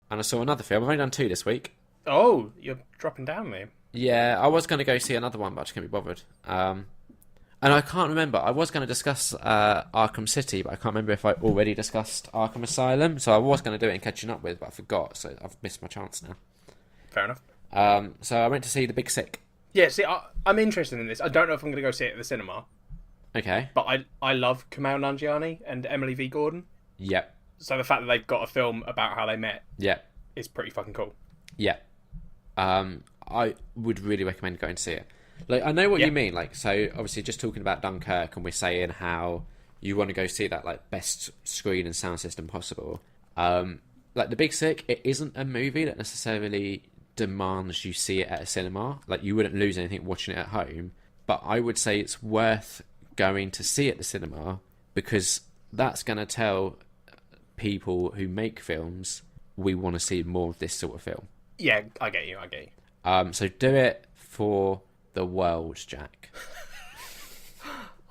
and I saw another film. I've only done two this week. Oh, you're dropping down there. Yeah, I was going to go see another one, but I just can't be bothered. And I can't remember. I was going to discuss Arkham City, but I can't remember if I already discussed Arkham Asylum. So I was going to do it in catching up with, but I forgot. So I've missed my chance now. Fair enough. So I went to see The Big Sick. Yeah, see, I'm interested in this. I don't know if I'm going to go see it at the cinema, Okay. but I love Kumail Nanjiani and Emily V. Gordon. Yep. So the fact that they've got a film about how they met Yep. is pretty fucking cool. Yeah. I would really recommend going to see it. Like, I know what you mean. Like, so obviously, just talking about Dunkirk, and we're saying how you want to go see that like best screen and sound system possible. Like The Big Sick, it isn't a movie that necessarily demands you see it at a cinema. Like, you wouldn't lose anything watching it at home. But I would say it's worth going to see at the cinema because that's going to tell people who make films we want to see more of this sort of film. Yeah, I get you. So do it for the world, Jack.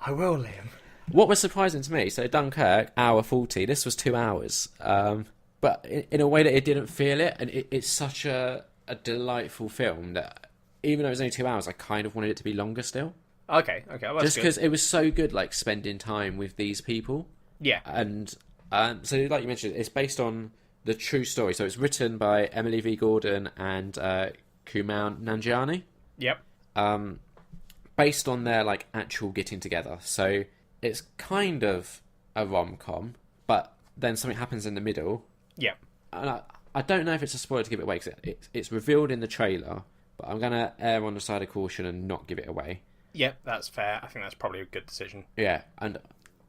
I will, Liam. What was surprising to me, so Dunkirk, hour 40, this was 2 hours. But in a way that it didn't feel it, and it's such a delightful film that even though it was only 2 hours, I kind of wanted it to be longer still. Okay, well, that's just because good. it was so good, like, spending time with these people. Yeah. And so, like you mentioned, it's based on the true story. So it's written by Emily V. Gordon and Kumail Nanjiani. Yep. Based on their like actual getting together. So it's kind of a rom-com, but then something happens in the middle. Yep. And I don't know if it's a spoiler to give it away because it's revealed in the trailer, but I'm going to err on the side of caution and not give it away. Yep, that's fair. I think that's probably a good decision. Yeah, and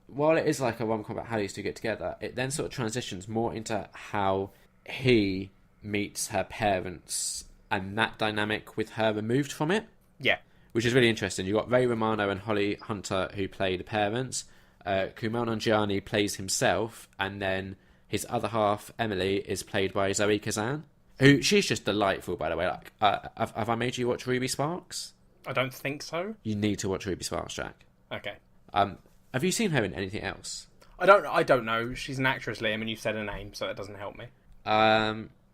while it is like a rom-com about how these two get together, it then sort of transitions more into how he meets her parents and that dynamic with her removed from it. Yeah. Which is really interesting. You've got Ray Romano and Holly Hunter who play the parents. Kumail Nanjiani plays himself, and then his other half, Emily, is played by Zoe Kazan. Who she's just delightful, by the way. Like, have I made you watch Ruby Sparks? I don't think so. You need to watch Ruby Sparks, Jack. Okay. Have you seen her in anything else? I don't know. She's an actress, Liam, and you said her name, so that doesn't help me.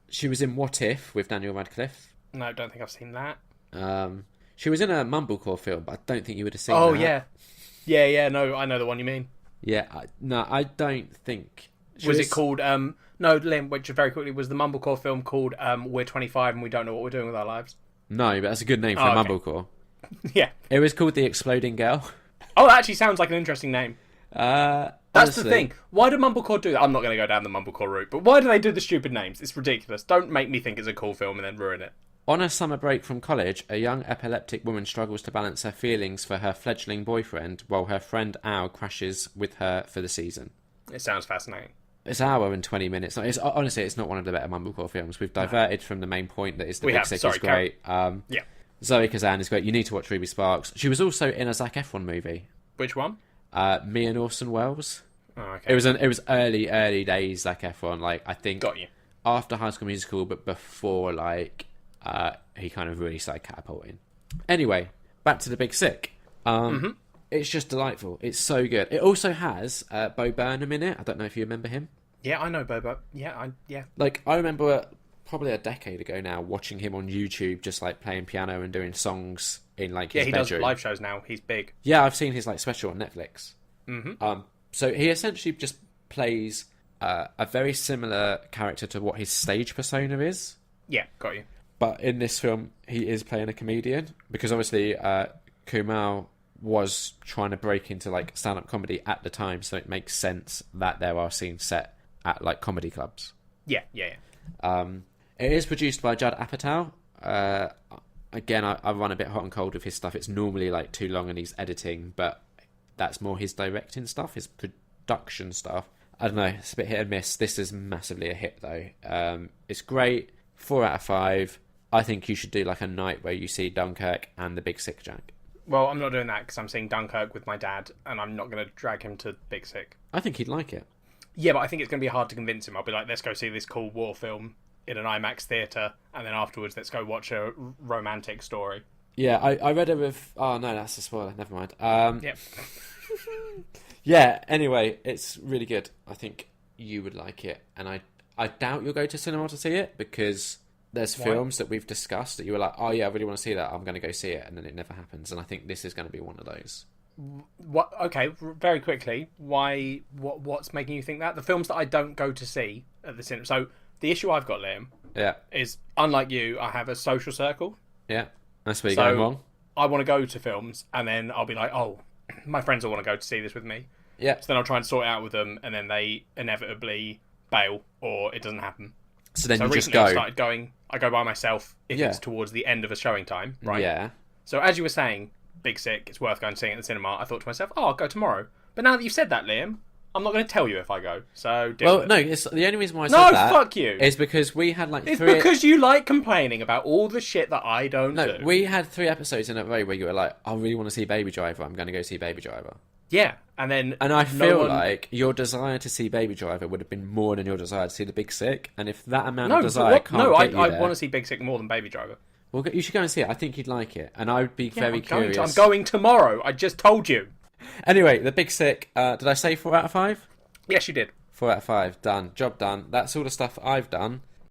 She was in What If with Daniel Radcliffe. No, I don't think I've seen that. She was in a Mumblecore film, but I don't think you would have seen Oh, that. yeah. No, I know the one you mean. Yeah, no, I don't think... Was it called... No, Liam, which very quickly, was the Mumblecore film called We're 25 and We Don't Know What We're Doing With Our Lives? No, but that's a good name for a Mumblecore. Yeah. It was called The Exploding Girl. Oh, that actually sounds like an interesting name. That's Honestly, the thing. Why do Mumblecore do that? I'm not going to go down the Mumblecore route, but why do they do the stupid names? It's ridiculous. Don't make me think it's a cool film and then ruin it. On a summer break from college, a young epileptic woman struggles to balance her feelings for her fledgling boyfriend while her friend Al crashes with her for the season. It sounds fascinating. It's an hour and 20 minutes. Honestly, it's not one of the better Mumblecore films. We've diverted from the main point that is the Big Sick is great. Yeah. Zoe Kazan is great. You need to watch Ruby Sparks. She was also in a Zac Efron movie. Which one? Me and Orson Welles. Oh, okay. It was early days Zac Efron. Like, I think Got you. after High School Musical, but before like he kind of really started catapulting. Anyway, back to The Big Sick. It's just delightful. It's so good. It also has Bo Burnham in it. I don't know if you remember him. Yeah, I know Boba. Yeah. Like, I remember probably a decade ago now watching him on YouTube just like playing piano and doing songs in like his bedroom. Does live shows now. He's big. Yeah, I've seen his like special on Netflix. So he essentially just plays a very similar character to what his stage persona is. Yeah, got you. But in this film, he is playing a comedian because obviously Kumail was trying to break into like stand-up comedy at the time, so it makes sense that there are scenes set at like comedy clubs. Yeah. It is produced by Judd Apatow. Again, I run a bit hot and cold with his stuff. It's normally like too long and he's editing, but that's more his directing stuff, his production stuff. I don't know, it's a bit hit and miss. This is massively a hit though. It's great. 4 out of 5. I think you should do like a night where you see Dunkirk and The Big Sick, Jack. Well, I'm not doing that because I'm seeing Dunkirk with my dad, and I'm not going to drag him to Big Sick. I think he'd like it. Yeah, but I think it's going to be hard to convince him. I'll be like, let's go see this cool war film in an IMAX theatre, and then afterwards, let's go watch a romantic story. Yeah, I read a oh no, that's a spoiler. Never mind. Yep. Yeah. Anyway, it's really good. I think you would like it, and I doubt you'll go to cinema to see it, because there's films that we've discussed that you were like, oh yeah, I really want to see that, I'm going to go see it, and then it never happens. And I think this is going to be one of those. What? Okay, very quickly. Why? What's making you think that? The films that I don't go to see at the cinema. So the issue I've got, Liam, is unlike you, I have a social circle. Yeah, that's where you're going wrong. I want to go to films, and then I'll be like, oh, my friends will want to go to see this with me. Yeah. So then I'll try and sort it out with them, and then they inevitably bail, or it doesn't happen. So then you just recently go. I started going. I go by myself if it's towards the end of a showing time, right? Yeah. So as you were saying, Big Sick, it's worth going to see it at the cinema. I thought to myself, oh, I'll go tomorrow. But now that you've said that, Liam, I'm not going to tell you if I go. So deal with it. No, it's the only reason why I said that. No, fuck you. Is because we had It's because you like complaining about all the shit that I don't do. No, we had 3 episodes in a row where you were like, I really want to see Baby Driver. I'm going to go see Baby Driver. Yeah, and I feel like your desire to see Baby Driver would have been more than your desire to see The Big Sick. And if that amount of desire can't get you there... I want to see Big Sick more than Baby Driver. Well, you should go and see it. I think you'd like it. And I would be very curious. I'm going tomorrow. I just told you. Anyway, The Big Sick. Did I say 4 out of 5? Yes, you did. 4 out of 5. Done. Job done. That's all the stuff I've done.